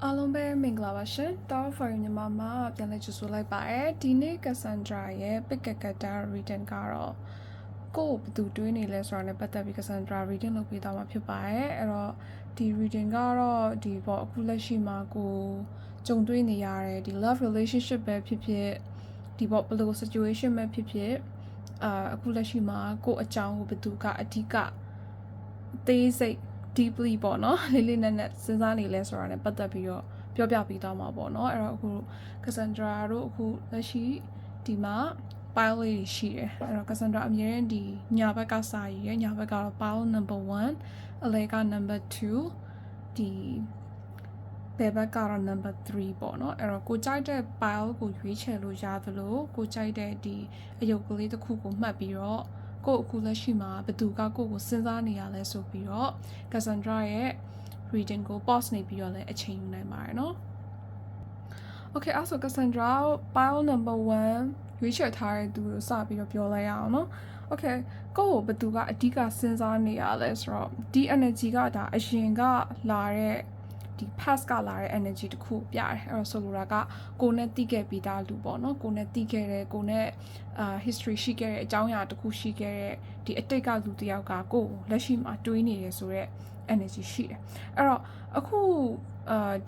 အားလုံးပဲမင်္ဂလာပါရှင်။ Top for မြန်မာမှာပြန်လည်ကြိုဆိုလိုက်ပါရယ်။ဒီနေ့ Cassandra ရဲ့ Pick a Character Reading ကတော့ကိုယ်ဘယ်သူတွေးနေလဲဆိုတာနဲ့ပတ်သက်ပြီး Cassandra Reading လုပ်ပေးသွားမှာဖြစ်ပါတယ်။အဲ့တော့ဒီ Reading ကတော့ဒီပေါ့အခုလက်ရှိမှာကိုကြုံတွေ့နေရတဲ့ဒီ love relationship ပဲဖြစ်ဖြစ်ဒီပေါ့ဘယ်လို situation ပဲဖြစ်ဖြစ်အခုလက်ရှိမှာကိုအကြောင်းကိုဘယ်သူကအဓိကသေးစိတ် deeply ပေါ့နော်လေးလေးနက်နက်စဉ်းစားနေလဲဆိုတာနဲ့ပတ်သက်ပြီးတော့ပြောပြပေးသွားမှာပေါ့နော်အဲ့တော့အခု Cassandra တို့အခုလက်ရှိဒီမှာ pile လေးရှိတယ်အဲ့တော့ Cassandra အမြဲတမ်းဒီညာဘက်ကစာရည်ညာဘက်ကတော့ pile number 1အလဲက number 2ဒီဘယ်ဘက်ကတော့ number 3ပေါ့နော်အဲ့တော့ကိုကြိုက်တဲ့ pile ကိုရွေးချယ်လို့ရသလိုကိုကြိုက်တဲ့ဒီအယုတ်ကလေးတစ်ခုကိုမှတ်ပြီးတော့ကိုအခုလက်ရှိမှာဘယ်သူကကိုကိုစဉ်းစားနေရလဲဆိုပြီးတော့ Cassandra ရဲ့ reading ကို pause နေပြီးတော့လည်းအချိန်ယူနိုင်ပါတယ်နော် Okay အဲ့ဆို Cassandra pile number 1ရွေးချယ်ထားတဲ့သူကိုစပြီးတော့ပြောလိုက်ရအောင်နော် Okay ကိုဘယ်သူကအဓိကစဉ်းစားနေရလဲဆိုတော့ဒီ energy ကဒါအရင်ကလာတဲ့ဒီ past ကလာတဲ့ energy တခုပြတယ်အဲ့တော့ဆိုလိုတာကကိုနဲ့တီးခဲ့ပြီးသားလူပေါ့နော်ကိုနဲ့တီးခဲ့တဲ့ကိုနဲ့history ရှိခဲ့တဲ့အကြောင်းအရာတခုရှိခဲ့တဲ့ဒီအတိတ်ကလူတစ်ယောက်ကကိုလက်ရှိမှာတွေးနေရဆိုတော့ energy ရှိတယ်အဲ့တော့အခု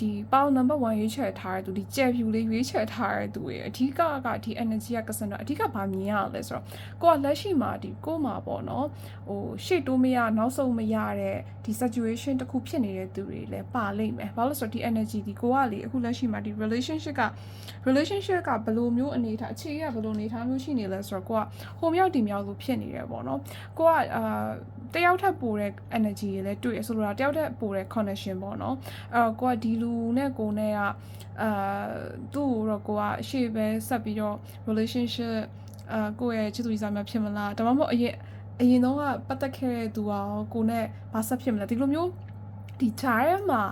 ဒီ power number 1ရွေးချယ်ထားတဲ့သူဒီကြယ်ဖြူလေးရွေးချယ်ထားတဲ့သူရဲ့အဓိကကဒီ energy က Cassandra အဓိကဘာမြင်ရလဲဆိုတော့ကိုကလက်ရှိမှာဒီကိုမှာပေါ့နော်ဟိုရှေ့တိုးမရနောက်ဆုံးမရတဲ့ဒီ situation တစ်ခုဖြစ်နေတဲ့သူတွေလည်းပါလိမ့်မယ်ဘာလို့ဆိုတော့ဒီ energy ဒီကိုကလေအခုလက်ရှိမှာဒီ relationship ကဘယ်လိုမျိုးအနေထားအခြေရဘယ်လိုအနေထားမျိုးရှိနေလဲဆိုတော့ကိုကဟိုမြောက်ဒီမြောက်လို့ဖြစ်နေတယ်ပေါ့နော်ကိုကတယောက်ထပ်ပိုတဲ့ energy တွေလည်းတွေ့ရဆိုလိုတာတယောက်ထပ်ပိုတဲ့ connection ပေါ့နော်အဲ့တော့ကိုကဒီလူနဲ့ကိုနဲ့ကသူ့ကိုတော့ကိုကအရှိပဲဆက်ပြီးတော့ relationship ကိုရဲ့ချစ်သူကြီးစားများဖြစ်မလားဒါမှမဟုတ်အရင်တော့ကပတ်သက်ခဲ့တဲ့သူကကိုနဲ့ဘာဆက်ဖြစ်မလဲဒီလိုမျိုးဒီဂျားထဲမှာ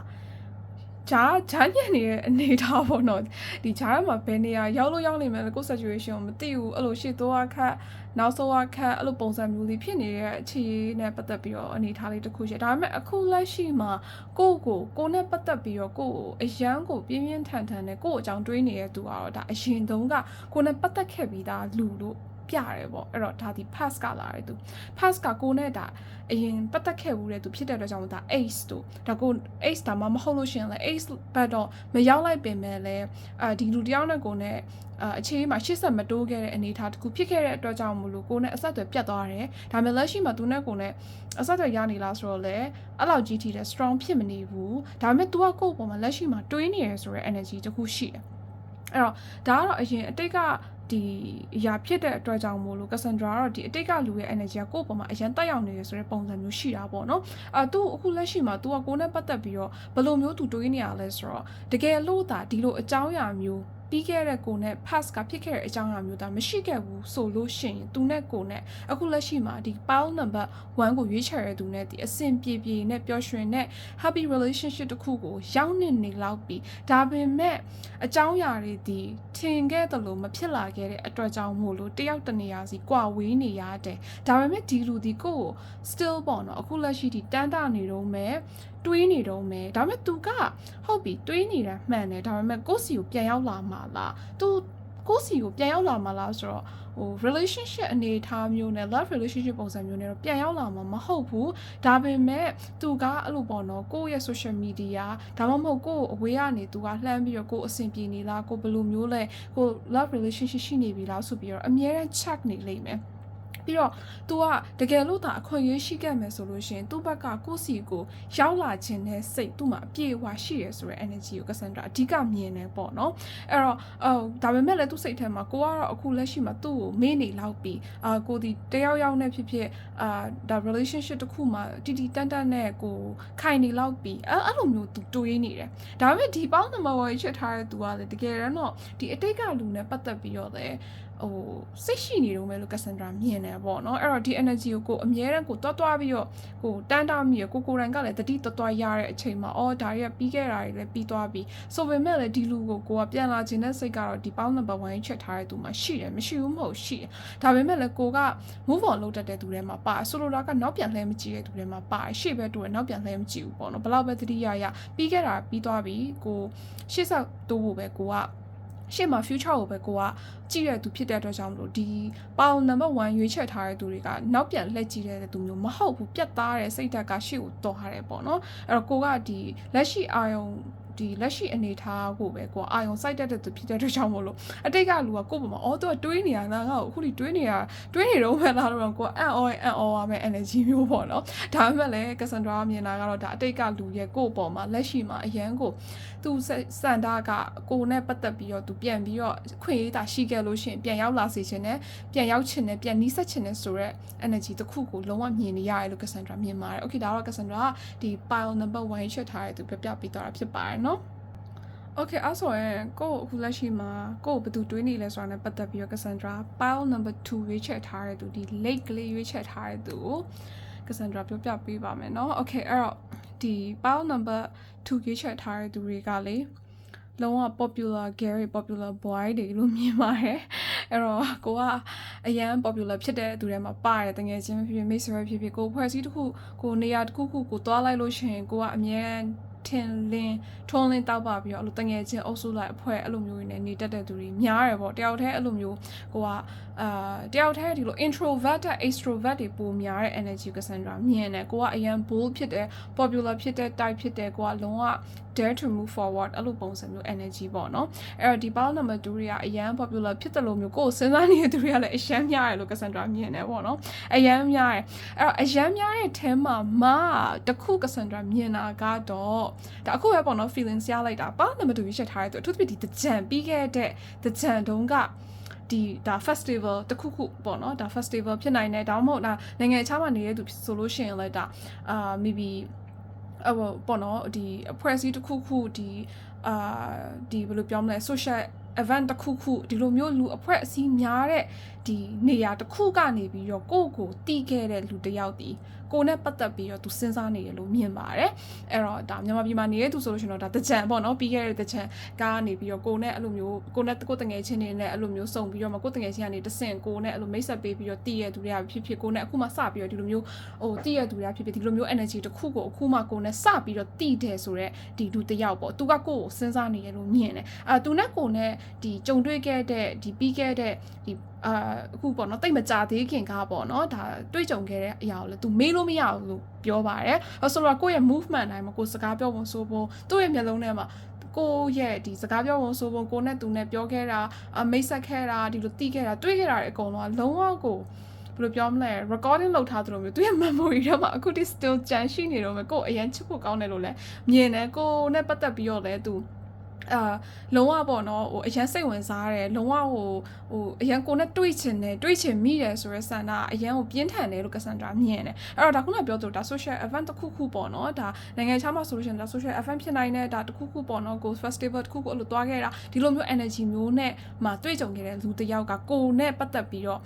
ဂျားညံ့နေတဲ့အနေထားပေါ့နော်ဒီဂျားထဲမှာဘယ်နေရာရောက်လို့ရောက်နေမယ်လဲကို situation ကိုမသိဘူးအဲ့လိုရှေ့သွားခက်နောက်ဆုံးခက်အဲ့လိုပုံစံမျိုးလေးဖြစ်နေတဲ့အခြေအနေနဲ့ပတ်သက်ပြီးတော့အနေထားလေးတစ်ခုရှိဒါပေမဲ့အခုလက်ရှိမှာကိုနဲ့ပတ်သက်ပြီးတော့ကိုအရန်ကိုပြင်းပြင်းထန်ထန်နဲ့ကိုအကြောင်းတွေးနေတဲ့သူကတော့ဒါအရင်တုန်းကကိုနဲ့ပတ်သက်ခဲ့ပြီးသားလူလို့ပြရတယ်ပေါ့အဲ့တော့ဒါဒီ past ကလာတဲ့သူ past ကကိုနဲ့ဒါအရင်ပတ်သက်ခဲ့ဘူးတဲ့သူဖြစ်တဲ့အတွက်ကြောင့်ဒါ ace တို့ဒါကို ace ဒါမှမဟုတ်လို့ရှိရင်လည်း ace ဘက်တော့မရောက်လိုက်ပင်မဲ့လည်းဒီလူတယောက်နဲ့ကိုနဲ့အခြေအနေမှာရှေ့ဆက်မတိုးခဲ့တဲ့အနေအထားတခုဖြစ်ခဲ့တဲ့အတွက်ကြောင့်မလို့ကိုနဲ့အဆက်အသွယ်ပြတ်သွားတယ်ဒါပေမဲ့လက်ရှိမှာသူနဲ့ကိုနဲ့အဆက်အသွယ်ရနေလားဆိုတော့လေအဲ့လောက်ကြီးထိလည်း strong ဖြစ်မနေဘူးဒါပေမဲ့ तू ကကိုယ့်အပေါ်မှာလက်ရှိမှာတွေးနေရဆိုတဲ့ energy တခုရှိတယ်အဲ့တော့ဒါကတော့အရင်အတိတ်ကဒီအရာဖြစ်တဲ့အတွက်ကြောင့်မို့လို့ Cassandra ကတော့ဒီအတိတ်ကလူရဲ့ energy ကကိုယ့်အပေါ်မှာအရင်တက်ရောက်နေရဆိုတဲ့ပုံစံမျိုးရှိတာပေါ့နော်သူအခုလက်ရှိမှာ तू ကကိုနဲ့ပတ်သက်ပြီးတော့ဘယ်လိုမျိုး तू တွေးနေရလဲဆိုတော့တကယ်လို့ဒါဒီလိုအကြောင်းအရာမျိုးပြီးခဲ့တဲ့ကိုနဲ့ past ကဖြစ်ခဲ့တဲ့အကြောင်းအရာမျိုးဒါမရှိခဲ့ဘူးဆိုလို့ရှိရင်သူနဲ့ကိုနဲ့အခုလက်ရှိမှာဒီ pile number 1ကိုရွေးချယ်ရတဲ့သူနဲ့ဒီအဆင်ပြေပြေနဲ့ပျော်ရွှင်တဲ့ happy relationship တခုကိုရောက်နေလောက်ပြီးဒါပေမဲ့အကြောင်းအရာတွေဒီထင်ခဲ့တယ်လို့မဖြစ်လာခဲ့တဲ့အတွက်ကြောင့်မို့လို့တယောက်တနေရာစီကွာဝေးနေရတယ်ဒါပေမဲ့ဒီလူဒီကို still ပေါ့နော်အခုလက်ရှိဒီတန်းတာနေတော့မယ်တွေးနေတော့မယ်ဒါပေမဲ့ तू ကဟုတ်ပြီတွေးနေတာမှန်တယ်ဒါပေမဲ့ကိုယ့်စီကိုပြန်ရောက်လာမှာလား तू ကိုယ့်စီကိုပြန်ရောက်လာမှာလားဆိုတော့ဟို relationship အနေထားမျိုးနဲ့ love relationship ပုံစံမျိုးနဲ့တော့ပြန်ရောက်လာမှာမဟုတ်ဘူးဒါပေမဲ့သူကအဲ့လိုပေါ့နော်ကိုယ့်ရဲ့ social media ဒါမှမဟုတ်ကိုယ့်အဝေးကနေသူကလှမ်းပြီးတော့ကိုယ့်အဆင်ပြေနေလားကိုယ်ဘယ်လိုမျိုးလဲကို love relationship ရှိနေပြီလားဆိုပြီးတော့အမြဲတမ်း check နေလိမ့်မယ်ပြီးတော့ तू ကတကယ်လို့သာအခွင့်အရေးရှိခဲ့မယ်ဆိုလို့ရှိရင်သူ့ဘက်ကကိုယ့်စီကိုရောက်လာခြင်းနဲ့စိတ်သူ့မှာအပြည့်အဝရှိရဆိုတဲ့ energy ကို Cassandra အဓိကမြင်နေပေါ့နော်အဲ့တော့ဒါပေမဲ့လည်းသူ့စိတ်ထဲမှာကိုကတော့အခုလက်ရှိမှာသူ့ကိုမေ့နေလောက်ပြီးကိုဒီတယောက်ယောက်နဲ့ဖြစ်ဖြစ်ဒါ relationship တစ်ခုမှာတီတီတန်းတန်းနဲ့ကိုခိုင်နေလောက်ပြီးအဲ့လိုမျိုးသူတွေးနေတယ်ဒါပေမဲ့ဒီပေါင်းနံပါတ်1ချစ်ထားတဲ့သူကလည်းတကယ်တော့ဒီအတိတ်ကလူနဲ့ပတ်သက်ပြီးတော့လည်း စိတ်ရှိနေတော့မယ်လို့ Cassandra မြင်တယ်ပေါ့နော်အဲ့တော့ဒီ energy ကိုအမြဲတမ်းကိုတွားပြီးတော့ကိုတန်းတားမိရကိုတိုင်ကလည်းတတိတွားရတဲ့အချိန်မှာဒါတွေကပြီးခဲ့တာတွေလည်းပြီးသွားပြီဆိုပေမဲ့လည်းဒီလူကိုကပြန်လာခြင်းတဲ့စိတ်ကတော့ဒီပေါင်းနံပါတ်1ချက်ထားတဲ့သူမှာရှိတယ်မရှိဘူးမဟုတ်ရှိတယ်ဒါပေမဲ့လည်းကိုက move on လုပ်တတ်တဲ့သူတွေမှာပါဆိုလိုတာကနောက်ပြန်လှည့်မကြည့်တဲ့သူတွေမှာပါရှေ့ဘက်တူနောက်ပြန်လှည့်မကြည့်ဘူးပေါ့နော်ဘလောက်ပဲတတိယရပြီးခဲ့တာပြီးသွားပြီကိုရှေ့ဆက်တိုးဖို့ပဲကိုကရှေ့မှာ future ကိုပဲကိုကကြည့်ရသူဖြစ်တဲ့အတွက်ကြောင့်မလို့ဒီပေါင်နံပါတ်1ရွေးချက်ထားတဲ့သူတွေကနောက်ပြန်လှည့်ကြည့်တဲ့သူမျိုးမဟုတ်ဘူးပြတ်သားတဲ့စိတ်ဓာတ်ကရှေ့ကိုတော်ရတယ်ပေါ့နော်အဲ့တော့ကိုကဒီလက်ရှိအာယုံဒီလက်ရှိအနေထားကိုပဲကိုအာယုံစိုက်တတ်တဲ့သူဖြစ်တဲ့အတွက်ကြောင့်မို့လို့အတိတ်ကလူကကိုယ့်ပေါ်မှာသူကတွေးနေရတာငါ့ကိုအခုထိတွေးနေတော့မှလာတော့ကိုအံ့ဩရမယ် energy မျိုးပေါ့နော်ဒါပေမဲ့လည်း Cassandra မြင်တာကတော့ဒါအတိတ်ကလူရဲ့ကိုယ့်ပေါ်မှာလက်ရှိမှာအရန်ကိုသူစန္ဒကကိုနဲ့ပတ်သက်ပြီးတော့သူပြန်ပြီးတော့ခွင့်ရေးတာရှိခဲ့လို့ရှိရင်ပြန်ရောက်လာစေချင်တယ်ပြန်ရောက်ချင်တယ်ပြန်နီးစပ်ချင်တယ်ဆိုတော့ energy တစ်ခုကိုလုံးဝမြင်နေရတယ်လို့ Cassandra မြင်ပါတယ် okay ဒါတော့ Cassandra ဒီ pile number 1ချက်ထားတဲ့သူပြပြပြီးတော့ဖြစ်ပါတယ်နော် okay အဲ့ဆိုရင်ကိုအခုလက်ရှိမှာကိုဘယ်သူတွေးနေလဲဆိုတာနဲ့ပတ်သက်ပြီးတော့ Cassandra pile number 2ရွေးချက်ထားတဲ့သူဒီ late ကလေးရွေးချက်ထားတဲ့သူကို Cassandra ပြောပြပေးပါမယ်เนาะ okay အဲ့တော့ဒီ pile number 2ရွေးချက်ထားတဲ့သူတွေကလေလုံးဝ popular Gary popular boy တွေလို့မြင်ပါတယ်အဲ့တော့ကိုကအရန် popular ဖြစ်တဲ့သူတွေမှာပါတယ်တကယ်ချင်းဖြစ်မိတ်ဆွေဖြစ်ကိုဖွဲ့စည်းတစ်ခုကိုနေရာတစ်ခုကိုသွားလိုက်လို့ရှိရင်ကိုကအမြဲထင်လင်းထုံးလင်းတောက်ပါပြီးတော့အဲ့လိုတငယ်ချင်းအုပ်စုလိုက်အဖွဲ့အဲ့လိုမျိုးတွေနဲ့နေတတ်တဲ့သူတွေများတယ်ပေါ့တယောက်တည်းအဲ့လိုမျိုးကိုကတယောက်တည်းဒီလို introvert နဲ့ extrovert တွေပိုများတဲ့ energy Cassandra မြင်တယ်ကိုကအရန် bold ဖြစ်တယ် popular ဖြစ်တဲ့ type ဖြစ်တယ်ကိုကလုံးဝ dare to move forward အဲ့လိုပုံစံမျိုး energy ပေါ့နော်အဲ့တော့ဒီ power number 2တွေကအရန် popular ဖြစ်တယ်လို့မျိုးကိုယ်စဉ်းစားနေတဲ့သူတွေကလည်းအရန်များတယ်လို့ Cassandra မြင်တယ်ပေါ့နော်အရန်များတယ်အဲ့တော့အရန်များတဲ့ theme မှာတခု Cassandra မြင်တာကတော့ဒါအခုပဲပေါ့နော် feelings ရလိုက်တာ power number 2ရွေးချက်ထားတဲ့သူအထူးသဖြင့်ဒီတကြံပြီးခဲ့တဲ့တကြံတုန်းကဒီဒါ festival တခုခုပေါ့နော်ဒါ festival ဖြစ်နိုင်တယ်ဒါမှမဟုတ်ဒါနိုင်ငံခြားမှာနေတဲ့သူဆိုလို့ရှိရင်လည်းဒါ maybe ပေါ့နော်ဒီအဖွဲ့အစည်းတစ်ခုခုဒီဒီဘယ်လိုပြောမလဲ social event တစ်ခုခုဒီလိုမျိုးလူအဖွဲ့အစည်းများတဲ့ဒီနေရာတစ်ခုကနေပြီးတော့ကိုတီးခဲ့တဲ့လူတစ်ယောက်ဒီကိုနဲ့ပတ်သက်ပြီးတော့သူစဉ်းစားနေတယ်လို့မြင်ပါတယ်အဲ့တော့ဒါမြန်မာပြည်မှာနေတဲ့သူဆိုလို့ရှိရင်တော့ဒါတကြံပေါ့နော်ပြီးခဲ့တဲ့တကြံကနေပြီးတော့ကိုနဲ့အဲ့လိုမျိုးကိုနဲ့ကိုတငယ်ချင်းတွေနဲ့အဲ့လိုမျိုးစုံပြီးတော့မှကိုတငယ်ချင်းကနေတဆင့်ကိုနဲ့အဲ့လိုမိတ်ဆက်ပေးပြီးတော့တီးရသူတွေကဖြစ်ဖြစ်ကိုနဲ့အခုမှစပြီးတော့ဒီလိုမျိုးတီးရသူတွေကဖြစ်ဖြစ်ဒီလိုမျိုး energy တစ်ခုကိုအခုမှကိုနဲ့စပြီးတော့တီးတယ်ဆိုတော့ဒီလူတစ်ယောက်ပေါ့သူကကိုစဉ်းစားနေတယ်လို့မြင်တယ်သူနဲ့ကိုနဲ့ဒီကြုံတွေ့ခဲ့တဲ့ဒီပြီးခဲ့တဲ့ဒီအခုပေါ့နော်တိတ်မကြသေးခင်ကပေါ့နော်ဒါတွေ့ကြုံခဲ့တဲ့အရာကိုလည်း तू မေးလို့မရဘူးလို့ပြောပါတယ်ဆိုတော့ကိုယ့်ရဲ့ movement တိုင်းမှာကိုစကားပြောပုံဆိုပုံသူ့ရဲ့မျက်လုံးထဲမှာကိုရဲ့ဒီစကားပြောပုံဆိုပုံကိုနဲ့သူနဲ့ပြောခဲ့တာမိတ်ဆက်ခဲ့တာဒီလိုတီးခဲ့တာတွေ့ခဲ့တာတွေအကုန်လုံးကလုံးဝကိုဘယ်လိုပြောမလဲ recording လုပ်ထားသလိုမျိုးသူရဲ့ memory ထဲမှာအခုထိ still ကြံရှိနေတော့မယ်ကိုအရင်ချစ်ဖို့ကောင်းတယ်လို့လည်းမြင်တယ်ကိုနဲ့ပတ်သက်ပြီးတော့လည်း तूလုံးဝပေါ့နော်ဟိုအရန်စိတ်ဝင်စားတယ်လုံးဝဟိုအရန်ကိုနဲ့တွေးချင်မိတယ်ဆိုရဲဆန္ဒအရန်ကိုပြင်းထန်တယ်လို့ Cassandra မြင်တယ်အဲ့တော့ဒါခုနပြောသလိုဒါ social event တစ်ခုခုပေါ့နော်ဒါနိုင်ငံခြားမှာဆိုလို့ရှိရင်ဒါ social event ဖြစ်နိုင်တဲ့ဒါတစ်ခုခုပေါ့နော် Ghost Festival တစ်ခုခုအဲ့လိုသွားခဲ့တာဒီလိုမျိုး energy မျိုးနဲ့မှတွေ့ကြုံခဲ့တဲ့လူတစ်ယောက်ကကိုနဲ့ပတ်သက်ပြီးတော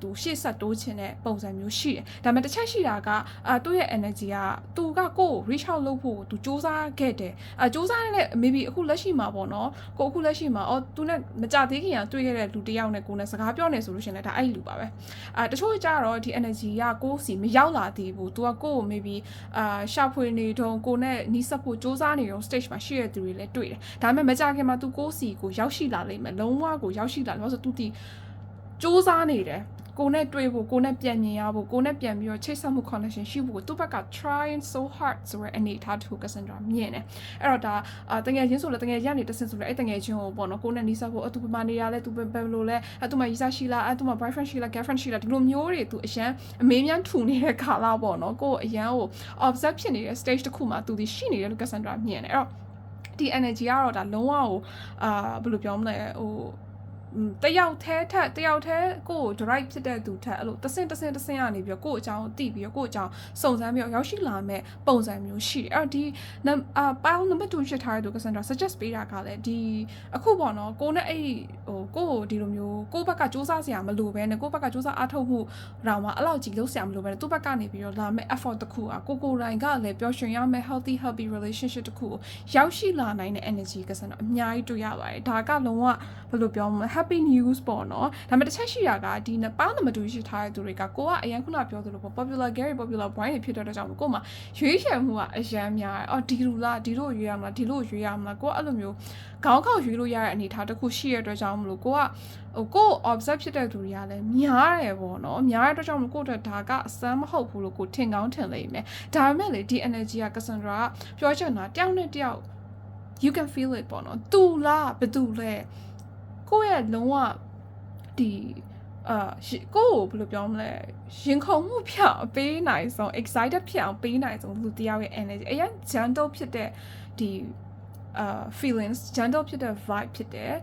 ့သူရှေ့ဆက်တိုးချင်တဲ့ပုံစံမျိုးရှိတယ်ဒါပေမဲ့တစ်ချက်ရှိတာကသူ့ရဲ့ energy ကသူကကို reach out လုပ်ဖို့သူစူးစမ်းခဲ့တယ်စူးစမ်းတဲ့ maybe အခုလက်ရှိမှာပေါ့နော်ကိုအခုလက်ရှိမှာသူနဲ့မကြသေးခင်ကတွေ့ခဲ့တဲ့လူတစ်ယောက်နဲ့ကိုနဲ့စကားပြောနေဆိုလို့ရှင်လည်းဒါအဲ့လူပါပဲတချို့ကြတော့ဒီ energy ကကိုစီမရောက်လာသေးဘူးသူကကို maybe ရှာဖွေနေတော့ကိုနဲ့နီးစပ်ဖို့စူးစမ်းနေတော့ stage မှာရှိရတဲ့သူတွေလည်းတွေ့တယ်ဒါပေမဲ့မကြခင်မှာသူကိုစီကိုရောက်ရှိလာလိမ့်မယ်လုံးဝကိုရောက်ရှိလာလို့ဆိုသူဒီစူးစမ်းနေတယ်ကိုနဲ့တွေ့ဖို့ကိုနဲ့ပြန်မြင်ရဖို့ကိုနဲ့ပြန်ပြီးတော့ချိတ်ဆက်မှု connection ရှိဖို့သူ့ဘက်က trying so hard ဆိုရအနေထားတစ်ခု Cassandra မြင်တယ်အဲ့တော့ဒါတကယ်ချင်းဆိုလည်းတကယ်ရနေတဆင်ဆိုလည်းအဲ့တကယ်ချင်းကိုပေါ့နော်ကိုနဲ့နီးစပ်ဖို့သူပမာနေရလဲသူဘယ်လိုလဲသူမှရီစာရှိလားသူမှ boyfriend ရှိလား girlfriend ရှိလားဒီလိုမျိုးတွေသူအရန်အမေးမြန်းထူနေတဲ့ခါလာပေါ့နော်ကိုအရန်ကို observe ဖြစ်နေတဲ့ stage တစ်ခုမှာသူဒီရှိနေတယ်လို့ Cassandra မြင်တယ်အဲ့တော့ဒီ energy ကတော့ဒါလုံးဝကိုဘယ်လိုပြောမလဲဟို တယောက်ထဲထက်တယောက်ထဲကိုယ် drive ဖြစ်တဲ့သူထက်အဲ့လိုတဆင့်ကနေပြီးတော့ကိုယ့်အကြောင်းသိပြီးတော့ကိုယ့်အကြောင်းစုံစမ်းပြီးတော့ရောက်ရှိလာမဲ့ပုံစံမျိုးရှိတယ်အဲ့တော့ဒီpile number 2ရှစ်ထားတဲ့သူ Cassandra suggest ပေးတာကလည်းဒီအခုပေါ့နော်ကိုနဲ့အဲ့ကိုကိုဒီလိုမျိုးကိုဘက်ကစူးစမ်းစရာမလိုပဲနဲ့ကိုဘက်ကစူးစမ်းအားထုတ်မှုတော့မှအဲ့လောက်ကြီးလုပ်စရာမလိုပဲနဲ့သူ့ဘက်ကနေပြီးတော့လာမဲ့ effort တစ်ခုကိုတိုင်းကလည်းပျော်ရွှင်ရမဲ့ healthy relationship တစ်ခုကိုရောက်ရှိလာနိုင်တဲ့ energy Cassandra အများကြီးတွေ့ရပါတယ်ဒါကလုံးဝဘယ်လိုပြောမလဲ happy news ပေါ့နော်ဒါပေမဲ့တစ်ချက်ရှိတာကဒီပေါင်းနံပါတ်2ရှိထားတဲ့သူတွေကကိုကအရင်ခုနပြောသလိုပေါ့ popular point တွေဖြစ်တဲ့အတွက်ကြောင့်ကိုမှရွေးချယ်မှုကအရန်များတယ်အော်ဒီလိုလားဒီလိုရွေးရမလားဒီလိုရွေးရမလားကိုကအဲ့လိုမျိုးခေါင်းခေါက်ရွေးလို့ရတဲ့အနေအထားတစ်ခုရှိရတဲ့အတွက်ကြောင့်မလို့ကိုကကို observe ဖြစ်တဲ့သူတွေကလည်းများတယ်ပေါ့နော်များတဲ့အတွက်ကြောင့်မလို့ကိုအတွက်ဒါကအစမ်းမဟုတ်ဘူးလို့ကိုထင်ကောင်းထင်လိမ့်မယ်ဒါပေမဲ့လေဒီ energy က Cassandra ကပြောချင်တာတယောက်နဲ့တယောက် you can feel it ပေါ့နော်တူလားဘယ်သူလဲကိုရဲ့လုံးဝဒီကိုဘယ်လိုပြောမလဲရင်ခုန်မှုဖြစ်အောင်ပေးနိုင်ဆုံး excited ဖြစ်အောင်ပေးနိုင်ဆုံးလူတယောက်ရဲ့ energy အရင် gentle ဖြစ်တဲ့ဒီfeelings gentle ဖြစ်တဲ့ vibe ဖြစ်တယ်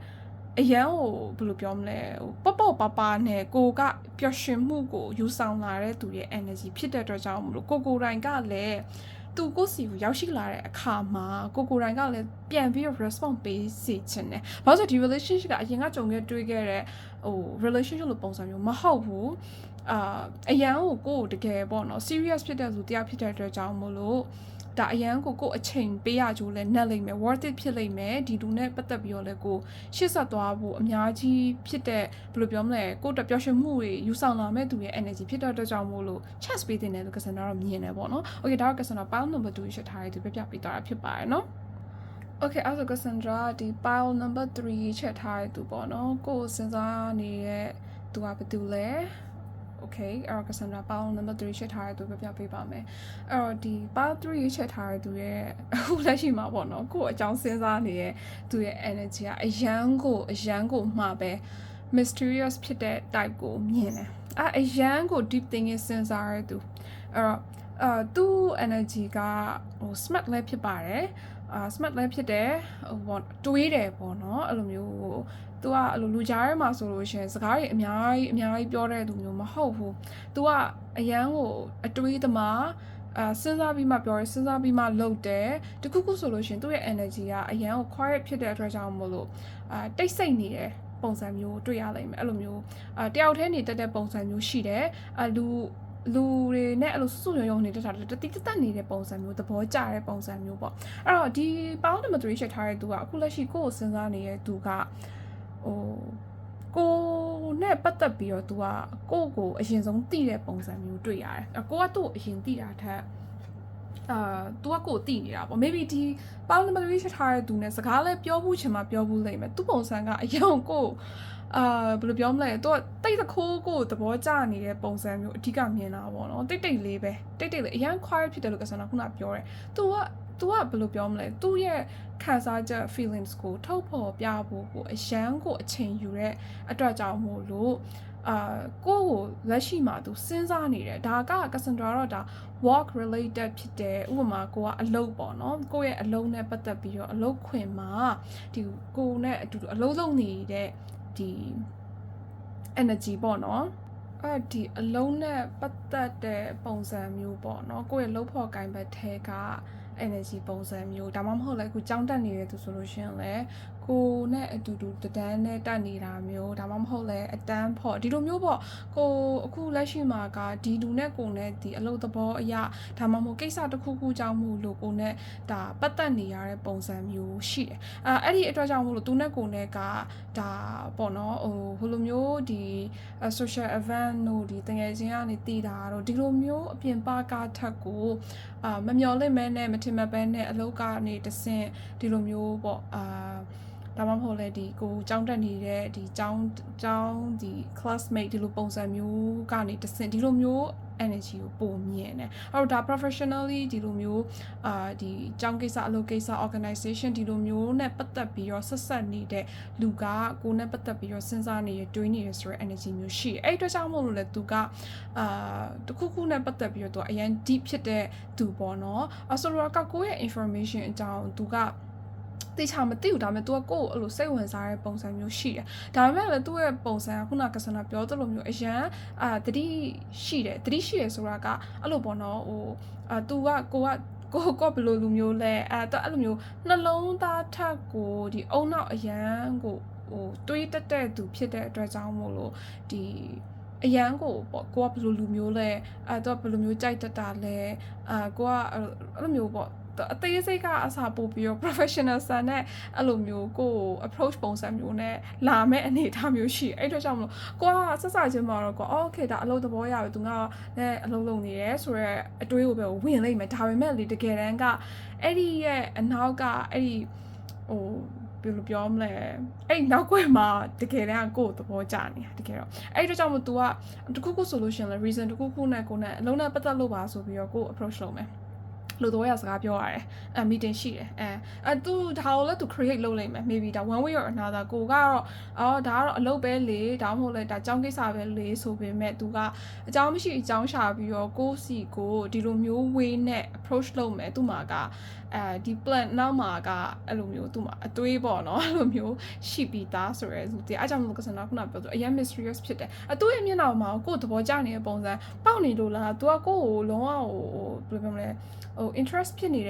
အရန်ကိုဘယ်လိုပြောမလဲပေါ့ပါနဲ့ကိုကပျော်ရွှင်မှုကိုယူဆောင်လာတဲ့သူရဲ့ energy ဖြစ်တဲ့အတွက်ကြောင့်မလို့ကိုတိုင်းကလည်းသူကိုစီကိုရောက်ရှိလာတဲ့အခါမှာကိုတိုင်းကလည်းပြန်ပြီး response ပေးစေချင်တယ်။ဘာလို့ဆိုဒီ relationship ကအရင်ကကြုံခဲ့တွေ့ခဲ့တဲ့relationship လို့ပုံစံမျိုးမဟုတ်ဘူး။အရန်ကိုတကယ်ပေါ့နော် serious ဖြစ်တဲ့သူတရားဖြစ်တဲ့အတွက်ကြောင့်မို့လို့ဒါအရန်ကိုအချိန်ပေးရကြိုးလဲနှက်လိမ့်မယ် worth it ဖြစ်လိမ့်မယ်ဒီလူနဲ့ပတ်သက်ပြီးတော့လဲကိုရှစ်ဆက်သွားဖို့အများကြီးဖြစ်တဲ့ဘယ်လိုပြောမလဲကိုတပျော်ရွှင်မှုတွေယူဆောင်လာမဲ့သူရဲ့ energy ဖြစ်တဲ့အတွက်ကြောင့်မို့လို့ chance ပေးတင်တယ်လို့ Cassandra တော့မြင်တယ်ပေါ့နော် okay ဒါတော့ Cassandra pile number 2ရှစ်ထားရသူပြပြပေးသွားတာဖြစ်ပါတယ်နော်Okay အဲ့ဒါ Cassandra ဒီ pile number 3ချက်ထားရသူပေါ့နော်ကိုစဉ်းစားနေတဲ့သူကဘာတူလဲ Okay အဲ့တော့ Cassandra pile number 3ချက်ထားရသူပြပြပေးပါမယ်အဲ့တော့ဒီ pile 3ချက်ထားရသူရဲ့အခုလက်ရှိမှာပေါ့နော်ကိုအကြောင်းစဉ်းစားနေတဲ့သူရဲ့ energy ကအရန်ကိုမှာပဲ mysterious ဖြစ်တဲ့ type ကိုမြင်တယ်အရန်ကို deep thinking စဉ်းစားရသူအဲ့တော့သူ energy ကsmart လည်းဖြစ်ပါတယ်smart လည်းဖြစ်တယ်တွေးတယ်ပေါ့နော်အဲ့လိုမျိုးသူကအဲ့လိုလူကြားထဲမှာဆိုလို့ရှိရင်စကားတွေအများကြီးပြောတဲ့သူမျိုးမဟုတ်ဘူးသူကအရန်ကိုအတွေးသမားစဉ်းစားပြီးမှပြောရဲစဉ်းစားပြီးမှလုပ်တယ်တခုခုဆိုလို့ရှိရင်သူ့ရဲ့ energy ကအရန်ကို quiet ဖြစ်တဲ့အတွက်ကြောင့်မို့လို့တိတ်ဆိတ်နေတယ်ပုံစံမျိုးတွေ့ရလိမ့်မယ်အဲ့လိုမျိုးတယောက်တည်းနေတတ်တဲ့ပုံစံမျိုးရှိတယ်လူတွေနဲ့အဲ့လိုစွစွရုံနေတဲ့တာတတိတက်နေတဲ့ပုံစံမျိုးသဘောကျတဲ့ပုံစံမျိုးပေါ့အဲ့တော့ဒီ pound number 3 ချက်ထားတဲ့သူကအခုလက်ရှိကိုယ်စဉ်းစားနေတဲ့သူကကိုနဲ့ပတ်သက်ပြီးတော့ तू ကကိုအရင်ဆုံးသိတဲ့ပုံစံမျိုးတွေ့ရတယ်။ကိုကသူ့အရင်သိတာထက်तू ကကိုသိနေတာပေါ့ maybe ဒီ pound number 3ချက်ထားတဲ့သူနဲ့စကားလည်းပြောဘူးချင်မှပြောဘူးလိမ့်မယ်။သူ့ပုံစံကအရင်ကိုဘယ်လိုပြောမလဲသူကတိတ်တခိုးကိုသဘောကျနေတဲ့ပုံစံမျိုးအဓိကမြင်တာပေါ့နော်တိတ်လေးပဲတိတ်လေးအရင် quiet ဖြစ်တယ်လို့ကစားတာခုနပြောတယ်။ तू ကဘယ်လိုပြောမလဲသူ့ရဲ့ခံစားချက် feelings ကိုထုတ်ဖော်ပြဖို့ကိုအရန်ကိုအချိန်ယူတဲ့အတွက်ကြောင့်မို့လို့ကိုလက်ရှိမှာသူစဉ်းစားနေတယ်ဒါက Cassandra တော့ဒါ work related ဖြစ်တယ်ဥပမာကိုကအလုပ်ပေါ့နော်ကိုရဲ့အလုပ်နဲ့ပတ်သက်ပြီးတော့အလုပ်ခွင်မှာဒီကိုနဲ့အတူတူအလုပ်လုပ်နေတဲ့ဒီ energy ပေါ့နော်ဒီအလုံးနဲ့ပတ်သက်တဲ့ပုံစံမျိုးပေါ့နော်ကိုယ့်ရဲ့လုပ်ဖို့ကိုင်ဘက်ထဲက energy ပုံစံမျိုးဒါမှမဟုတ်လည်းအခုကြောင်းတက်နေတဲ့သူဆိုလို့ရှိရင်လည်းကိုနဲ့အတူတူတန်းနဲ့တက်နေတာမျိုးဒါမှမဟုတ်လည်းအတန်းဖို့ဒီလိုမျိုးပေါ့ကိုအခုလက်ရှိမှာကဒီလူနဲ့ကိုနဲ့ဒီအလုပ်သဘောအရာဒါမှမဟုတ်ကိစ္စတစ်ခုခုကြောင့်မို့လို့ကိုနဲ့ဒါပတ်သက်နေရတဲ့ပုံစံမျိုးရှိတယ်အဲ့ဒီအတွက်ကြောင့်မို့လို့သူနဲ့ကိုနဲ့ကဒါပေါ့နော်ဟိုလိုမျိုးဒီ social event တို့ဒီတကယ်ချင်းကနေတည်တာတော့ဒီလိုမျိုးအပြင်ပကထက်ကိုမမျော်လင့်မဲနဲ့မထင်မှတ်ပဲနဲ့အလုပ်ကနေတဆင့်ဒီလိုမျိုးပေါ့ဒါမှမဟုတ်လေဒီကိုကြောင်းတက်နေတဲ့ဒီကြောင်းဒီ classmate ဒီလိုပုံစံမျိုးကနေတဆင့်ဒီလိုမျိုး energy ကိုပုံမြင်တယ်အဲ့တော့ဒါ professionally ဒီလိုမျိုးဒီကြောင်းကိစ္စအလုပ်ကိစ္စ organization ဒီလိုမျိုးနဲ့ပတ်သက်ပြီးတော့ဆက်ဆက်နေတဲ့လူကကိုနဲ့ပတ်သက်ပြီးတော့စဉ်းစားနေရတွေးနေရဆိုတဲ့ energy မျိုးရှိတယ်အဲ့အတွက်ကြောင့်မို့လို့လေသူကတခုခုနဲ့ပတ်သက်ပြီးတော့သူအရင် deep ဖြစ်တဲ့သူပေါ့နော်ဆိုတော့ကိုရဲ့ information အကြောင်းသူက တေချာမသိဘူးဒါပေမဲ့ तू ကကိုယ့်ကိုအဲ့လိုစိတ်ဝင်စားတဲ့ပုံစံမျိုးရှိတယ်ဒါပေမဲ့လည်း तू ရဲ့ပုံစံကခုနကဆန္ဒပြောသလိုမျိုးအရန်တတိရှိတယ်ဆိုတာကအဲ့လိုပေါ့နော်ဟိုतू ကကိုဘယ်လိုလူမျိုးလဲအဲ့လိုမျိုးနှလုံးသားထက်ကိုဒီအုံနောက်အရန်ကိုဟိုတွေးတက်တဲ့သူဖြစ်တဲ့အတွက်ကြောင့်မို့လို့ဒီအရန်ကိုပေါ့ကိုကဘယ်လိုလူမျိုးလဲသူကဘယ်လိုမျိုးကြိုက်တတ်တာလဲကိုကအဲ့လိုမျိုးပေါ့အသေးစိတ်ကအစားပို့ပြီးတော့ professional ဆန်နဲ့အဲ့လိုမျိုးကို approach ပုံစံမျိုးနဲ့လာမဲ့အနေအထားမျိုးရှိအဲ့အတွက်ကြောင့်မလို့ကိုကဆက်စချင်းမှာတော့ကို okay ဒါအလုပ်သဘောရပြီသူကလည်းအလုပ်လုပ်နေရဲဆိုတော့အတွေးကိုပဲဝင်လိုက်မယ်ဒါပေမဲ့လေတကယ်တမ်းကအဲ့ဒီရဲ့အနောက်ကအဲ့ဒီဟိုဘယ်လိုပြောမလဲအဲ့နောက်ကွယ်မှာတကယ်တမ်းကိုယ်သဘောကျနေတာတကယ်တော့အဲ့အတွက်ကြောင့်မို့ तू ကတခုဆိုလို့ရှင်လဲ reason တခုနဲ့ကိုနဲ့အလုံးနဲ့ပတ်သက်လို့ပါဆိုပြီးတော့ကို approach လုပ်မယ်လို့တော့ရစကားပြောရတယ်meeting ရှိတယ်သူဒါကိုလည်း तू create လုပ်လိုက်မယ် maybe ဒါ one way or another ကိုကတော့ဒါကတော့အလုပ်ပဲလေဒါမှမဟုတ်လဲဒါအကြောင်းကိစ္စပဲလေဆိုပေမဲ့ तू ကအကြောင်းမရှိအကြောင်းရှာပြီးတော့ကိုစီကိုဒီလိုမျိုး way နဲ့ approach လုပ်မယ်သူ့မှာကဒီ plan နောက်မှာကအဲ့လိုမျိုးသူ့မှာအတွေးပေါ့နော်အဲ့လိုမျိုးရှိပြီးသားဆိုရဲသူအဲ့ကြောင့်မလို့ကစနာခုနပြောသူအရင် mysterious ဖြစ်တယ်သူ့ရဲ့မျက်နှာမှာကိုယ်သဘောကျနေတဲ့ပုံစံပေါက်နေလို့လား तू ကကိုယ်ကိုလုံးဝဟိုဘယ်လိုပြောမလဲဟို interest ဖြစ်နေတဲ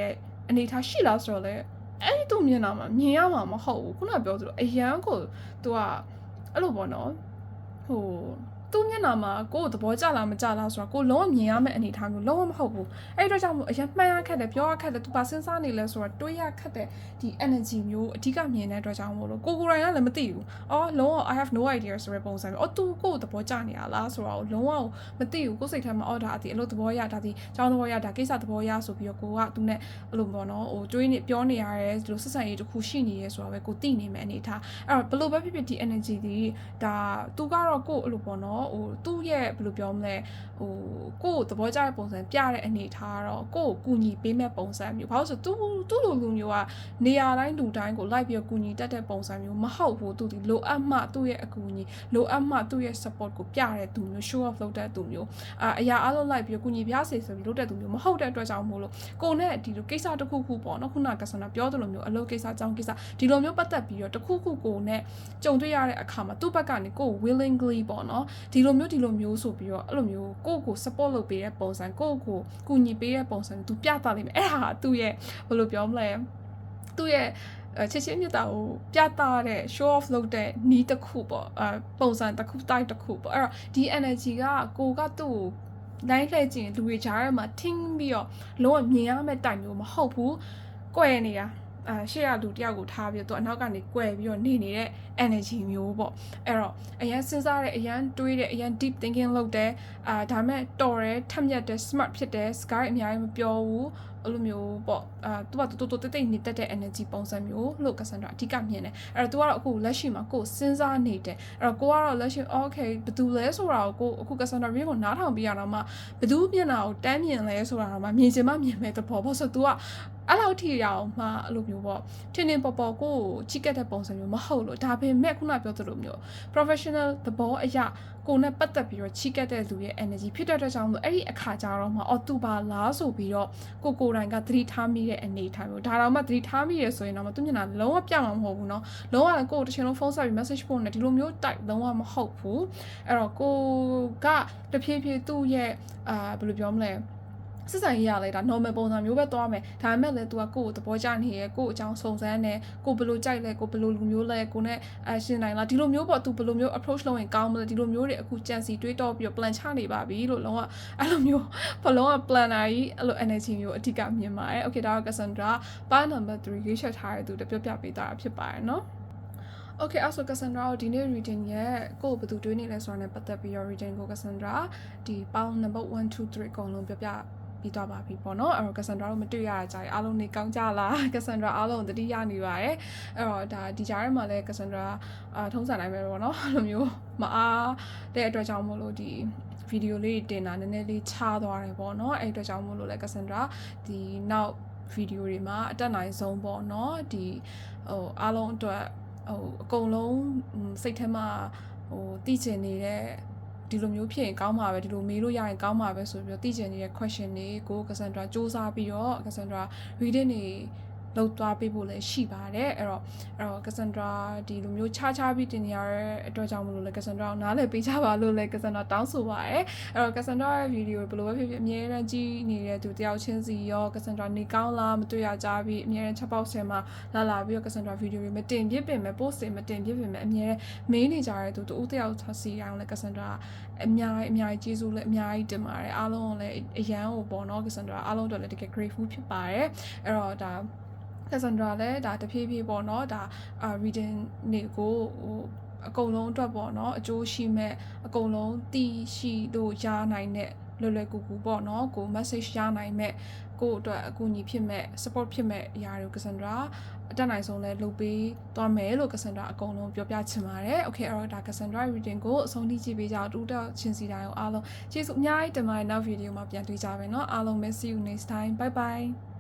့အနေထားရှိလားဆိုတော့လေအဲ့ဒီသူ့မျက်နှာမှာမြင်ရမှာမဟုတ်ဘူးခုနပြောသလိုအရန်ကို तू ကအဲ့လိုပေါ့နော်ဟိုသူ့မျက်နှာမှာကိုယ်သဘောကျလားမကျလားဆိုတာကိုလုံးဝမြင်ရမယ့်အနေအထားမျိုးလုံးဝမဟုတ်ဘူးအဲ့အတွက်ကြောင့်မို့အရင်မှန်ရခက်တယ်ပြောရခက်တယ်သူပါစဉ်းစားနေလဲဆိုတော့တွေးရခက်တယ်ဒီ energy မျိုးအဓိကမြင်တဲ့အတွက်ကြောင့်မို့လို့ကိုယ်တိုင်ကလည်းမသိဘူးလုံးဝ I have no idea ဆိုတဲ့ပုံစံမျိုးသူကိုယ်သဘောကျနေရလားဆိုတော့လုံးဝမသိဘူးကိုယ်စိတ်ထဲမှာဒါအလုပ်သဘောရဒါဒီကျောင်းသဘောရဒါကိစ္စသဘောရဆိုပြီးတော့ကိုကသူနဲ့အဲ့လိုပေါ့နော်ဟိုတွေးနေပြောနေရတယ်ဒီလိုဆက်ဆံရေးတစ်ခုရှိနေရဲဆိုတော့ပဲကိုသိနေမယ်အနေထားအဲ့တော့ဘယ်လိုပဲဖြစ်ဖြစ်ဒီ energy ဒီဒါသူကတော့ကိုယ်အဲ့လိုပေါ့နော်ဟိုသူ့ရဲ့ဘယ်လိုပြောမလဲဟိုကိုယ်သဘောကျတဲ့ပုံစံပြတဲ့အနေထားတော့ကိုယ်ကူညီပေးမဲ့ပုံစံမျိုးဘာလို့ဆိုသူ့လိုလူမျိုးကနေရာတိုင်းလူတိုင်းကိုလိုက်ပြီးကူညီတတ်တဲ့ပုံစံမျိုးမဟုတ်ဘူးသူဒီလိုအပ်မှသူ့ရဲ့အကူအညီလိုအပ်မှသူ့ရဲ့ support ကိုပြတဲ့သူမျိုး show off လုပ်တဲ့သူမျိုးအရာအလုံးလိုက်ပြီးကူညီပြစေဆိုပြီးလုပ်တဲ့သူမျိုးမဟုတ်တဲ့အတွက်ကြောင့်မို့လို့ကိုနဲ့ဒီလိုကိစ္စတစ်ခုခုပေါ့နော်ခုနကဆန္ဒပြောသလိုမျိုးအလုပ်ကိစ္စအကြောင်းကိစ္စဒီလိုမျိုးပတ်သက်ပြီးတော့တစ်ခုခုကိုနဲ့ကြုံတွေ့ရတဲ့အခါမှာသူ့ဘက်ကနေကို willingly ပေါ့နော်ဒီလိုမျိုးဆိုပြီးတော့အဲ့လိုမျိုးကို support လုပ်ပေးတဲ့ပုံစံကိုကူညီပေးတဲ့ပုံစံသူပြသလိမ့်မယ်အဲ့ဒါသူ့ရဲ့ဘယ်လိုပြောမလဲသူ့ရဲ့ချစ်ချင်းမြတ်တာကိုပြသတဲ့ show off လုပ်တဲ့နီးတစ်ခုပေါ့ပုံစံတစ်ခုတိုက်တစ်ခုပေါ့အဲ့တော့ဒီ energy ကကိုကသူ့ကိုနိုင်လှည့်ခြင်းလူတွေကြားထဲမှာထင်းပြီးတော့လုံးဝမြင်ရမယ့်တိုင်မျိုးမဟုတ်ဘူးကွယ်နေတာရှေ့ရလူတယောက်ကိုထားပြီးတော့အနောက်ကနေကွယ်ပြီးတော့နေနေတဲ့ energy မျိုးပေါ့အဲ့တော့အရန်စဉ်းစားတယ်အရန်တွေးတယ်အရန် deep thinking လုပ်တယ်ဒါမဲ့တော်တယ်ထက်မြက်တယ် smart ဖြစ်တယ်စကားအများကြီးမပြောဘူးအဲ့လိုမျိုးပေါ့သူကတိတ်နေတတ်တဲ့ energy ပုံစံမျိုးလို့ကဆန်ဒရာအဓိကမြင်တယ်အဲ့တော့ तू ကတော့အခုလက်ရှိမှာကိုစဉ်းစားနေတယ်အဲ့တော့ကိုကတော့လက်ရှိ okay ဘယ်သူလဲဆိုတာကိုအခုကဆန်ဒရာရေးကိုနားထောင်ပြရတော့မှဘယ်သူမျက်နှာကိုတန်းမြင်လဲဆိုတာတော့မှမြင်ချင်မှမြင်မဲ့တဘောပေါ့ဆို तू ကအဲ့လောက်ထိရအောင်မှအဲ့လိုမျိုးပေါ့ထင်းထင်းပေါ်ပေါ်ကိုချစ်ကက်တဲ့ပုံစံမျိုးမဟုတ်လို့ဒါပေမဲ့ခုနပြောသလိုမျိုး professional သဘောအရာကိုနဲ့ပတ်သက်ပြီးတော့ချစ်ကက်တဲ့လူရဲ့ energy ဖြစ်တဲ့အတွက်ကြောင့်လို့အဲ့ဒီအခါကျတော့မှသူပါလားဆိုပြီးတော့ကိုတိုင်ကသတိထားမိတဲ့အနေထားမျိုးဒါတော့မှသတိထားမိရဆိုရင်တော့သူမျက်နှာလုံးဝပြမှာမဟုတ်ဘူးเนาะလုံးဝကိုတစ်ချိန်လုံးဖုန်းဆက်ပြီး message ပို့နေဒီလိုမျိုးတိုက်လုံးဝမဟုတ်ဘူးအဲ့တော့ကိုကတဖြည်းဖြည်းသူ့ရဲ့ဘယ်လိုပြောမလဲစစ်ဆိုင်ရလဲဒါ normal ပုံစံမျိုးပဲသွားမယ်ဒါပေမဲ့လည်း तू ကကိုယ့်ကိုသဘောကျနေရယ်ကိုယ့်အကြောင်းစုံစမ်းနေကိုဘယ်လိုကြိုက်လဲကိုဘယ်လိုလူမျိုးလဲကိုနဲ့ရှင်းနိုင်လားဒီလိုမျိုးပေါ့ तू ဘယ်လိုမျိုး approach လုပ်ရင်ကောင်းမလဲဒီလိုမျိုးတွေအခုကြံစီတွေးတော့ပြီးတော့ plan ချနေပါပြီလို့လုံးဝအဲ့လိုမျိုးဘလုံးဝ planner ကြီးအဲ့လို energy မျိုးအဓိကမြင်ပါတယ် okay ဒါက Cassandra part number 3ရေးချက်ထားတဲ့သူတပြောပြပေးတာဖြစ်ပါတယ်เนาะOkay အဲ့ဆို Cassandra ကိုဒီနေ့ reading ရဲ့ကိုယ်ဘယ်သူတွေးနေလဲဆိုတာနဲ့ပတ်သက်ပြီးတော့ reading ကို Cassandra ဒီ part number 1 2 3အကုန်လုံးပြောပြပြီးတော့ပါပြီပေါ့နော်အဲ့တော့ Cassandra တို့မတွေ့ရတာကြာအားလုံးနေကောင်းကြလား Cassandra အားလုံးတတိယနေပါတယ်အဲ့တော့ဒါဒီကြားထဲမှာလည်း Cassandra ထုံးစံတိုင်းပဲပေါ့နော်အဲ့လိုမျိုးမအားတဲ့အတွက်ကြောင့်မို့လို့ဒီဗီဒီယိုလေးတင်တာနည်းနည်းလေးချသွားတယ်ပေါ့နော်အဲ့အတွက်ကြောင့်မို့လို့လည်း Cassandra ဒီနောက်ဗီဒီယိုတွေမှာအတက်နိုင်ဆုံးပေါ့နော်ဒီအားလုံးအတွက်အကုန်လုံးစိတ်ထဲမှာတည်ချင်နေတဲ့ဒီလိုမျိုးဖြစ်ရင်ကောင်းမှာပဲဒီလိုမေးလို့ရရင်ကောင်းမှာပဲဆိုပြီးတော့သိချင်နေတဲ့ question တွေကို Cassandra စူးစမ်းပြီးတော့ Cassandra reading တွေ လုပ်သွားပေးဖို့လည်းရှိပါတယ်အဲ့တော့ Cassandra ဒီလိုမျိုးခြားပြီးတင်နေရတဲ့အတွက်ကြောင့်မလို့လဲ Cassandra ကိုနားလည်ပေးကြပါလို့လဲ Cassandra တောင်းဆိုပါတယ်အဲ့တော့ Cassandra ရဲ့ video ဘယ်လိုပဲဖြစ်ဖြစ်အမြဲတမ်းကြည့်နေတဲ့သူတယောက်ချင်းစီရော Cassandra နေကောင်းလားမတွေ့ရကြပြီးအမြဲတမ်းချက်ပေါက်ဆင်မှာလာပြီးတော့ Cassandra video တွေမတင်ပြပင်မဲ့ post တွေမတင်ပြပင်မဲ့အမြဲမေးနေကြတဲ့သူတူတယောက်စီအောင်လဲ Cassandra အများကြီးကျေးဇူးလည်းအများကြီးတင်ပါတယ်အားလုံးလည်းအရန်ကိုပေါ့နော် Cassandra အားလုံးအတွက်လည်းတကယ် grateful ဖြစ်ပါတယ်အဲ့တော့ဒါ Cassandra လည်းဒါတဖြည်းဖြည်းပေါ့နော်ဒါreading တွေကိုဟိုအကုန်လုံးအတွက်ပေါ့နော်အကျိုးရှိမဲ့အကုန်လုံးသိရှိလို့ရနိုင်တဲ့လွယ်ကူပေါ့နော်ကို message ရနိုင်မဲ့ကိုအတွက်အကူအညီဖြစ်မဲ့ support ဖြစ်မဲ့အရာတွေကို Cassandra အတက်နိုင်ဆုံးလဲလုပ်ပေးသွားမယ်လို့ Cassandra အကုန်လုံးပြောပြချင်ပါတယ် okay အဲ့တော့ဒါ Cassandra reading ကိုအဆုံးထိကြည့်ပေးကြအောင်တူတော့ချင်းစီတိုင်းအောင်အားလုံးကျေးဇူးအများကြီးတင်ပါတယ်နောက် video မှာပြန်တွေ့ကြပါမယ်เนาะအားလုံးပဲ see you next time bye bye